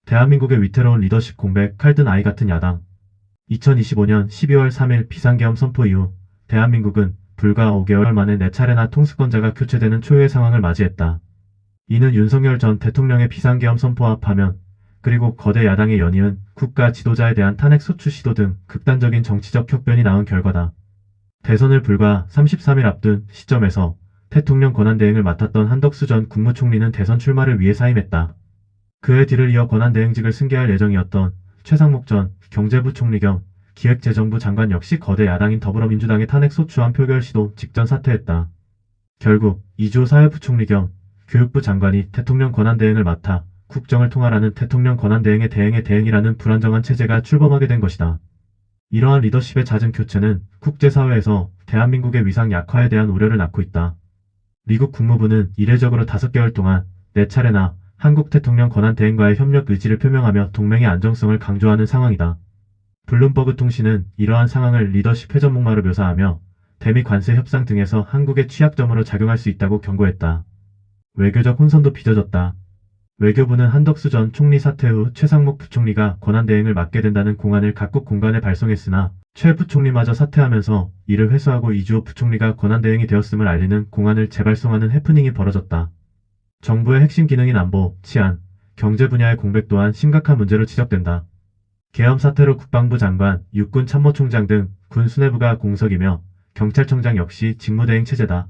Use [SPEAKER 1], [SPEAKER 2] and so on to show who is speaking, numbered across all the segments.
[SPEAKER 1] 대한민국의 위태로운 리더십 공백, 칼든 아이 같은 야당. 2025년 12월 3일 비상계엄 선포 이후 대한민국은 불과 5개월 만에 4차례나 통수권자가 교체되는 초유의 상황을 맞이했다. 이는 윤석열 전 대통령의 비상계엄 선포와 파면, 그리고 거대 야당의 연이은 국가 지도자에 대한 탄핵 소추 시도 등 극단적인 정치적 격변이 낳은 결과다. 대선을 불과 33일 앞둔 시점에서 대통령 권한대행을 맡았던 한덕수 전 국무총리는 대선 출마를 위해 사임했다. 그의 뒤를 이어 권한대행직을 승계할 예정이었던 최상목 전 경제부총리 겸 기획재정부 장관 역시 거대 야당인 더불어민주당의 탄핵 소추안 표결 시도 직전 사퇴했다. 결국 이주호 사회부총리 겸 교육부 장관이 대통령 권한대행을 맡아 국정을 통할하는 대통령 권한대행의 대행의 대행이라는 불안정한 체제가 출범하게 된 것이다. 이러한 리더십의 잦은 교체는 국제사회에서 대한민국의 위상 약화에 대한 우려를 낳고 있다. 미국 국무부는 이례적으로 5개월 동안 4차례나 한국 대통령 권한대행과의 협력 의지를 표명하며 동맹의 안정성을 강조하는 상황이다. 블룸버그 통신은 이러한 상황을 리더십 회전목마로 묘사하며 대미 관세 협상 등에서 한국의 취약점으로 작용할 수 있다고 경고했다. 외교적 혼선도 빚어졌다. 외교부는 한덕수 전 총리 사퇴 후 최상목 부총리가 권한대행을 맡게 된다는 공안을 각국 공관에 발송했으나 최 부총리마저 사퇴하면서 이를 회수하고 이주호 부총리가 권한대행이 되었음을 알리는 공안을 재발송하는 해프닝이 벌어졌다. 정부의 핵심 기능인 안보, 치안, 경제 분야의 공백 또한 심각한 문제로 지적된다. 계엄 사태로 국방부 장관, 육군 참모총장 등 군 수뇌부가 공석이며 경찰청장 역시 직무대행 체제다.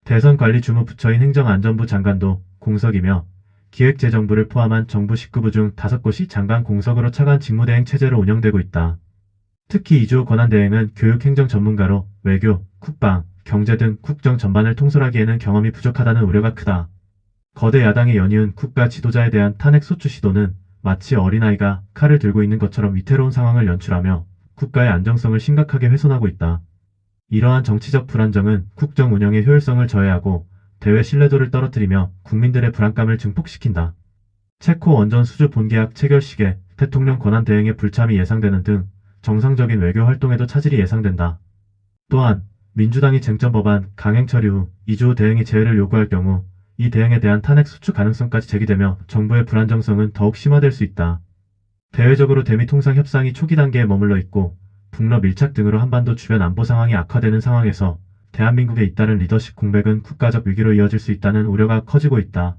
[SPEAKER 1] 대선관리주무부처인 행정안전부 장관도 공석이며 기획재정부를 포함한 정부 19부 중 5곳이 장관 공석으로 차관 직무대행 체제로 운영되고 있다. 특히 이주호 권한대행은 교육행정 전문가로 외교, 국방, 경제 등 국정 전반을 통솔하기에는 경험이 부족하다는 우려가 크다. 거대 야당의 연이은 국가 지도자에 대한 탄핵 소추 시도는 마치 어린아이가 칼을 들고 있는 것처럼 위태로운 상황을 연출하며 국가의 안정성을 심각하게 훼손하고 있다. 이러한 정치적 불안정은 국정 운영의 효율성을 저해하고 대외 신뢰도를 떨어뜨리며 국민들의 불안감을 증폭시킨다. 체코 원전 수주 본계약 체결 시기에 대통령 권한대행의 불참이 예상되는 등 정상적인 외교 활동에도 차질이 예상된다. 또한 민주당이 쟁점 법안 강행 처리 후 이주호 대행이 재해를 요구할 경우 이 대행에 대한 탄핵 소추 가능성까지 제기되며 정부의 불안정성은 더욱 심화될 수 있다. 대외적으로 대미 통상 협상이 초기 단계에 머물러 있고 북러 밀착 등으로 한반도 주변 안보 상황이 악화되는 상황에서 대한민국의 잇따른 리더십 공백은 국가적 위기로 이어질 수 있다는 우려가 커지고 있다.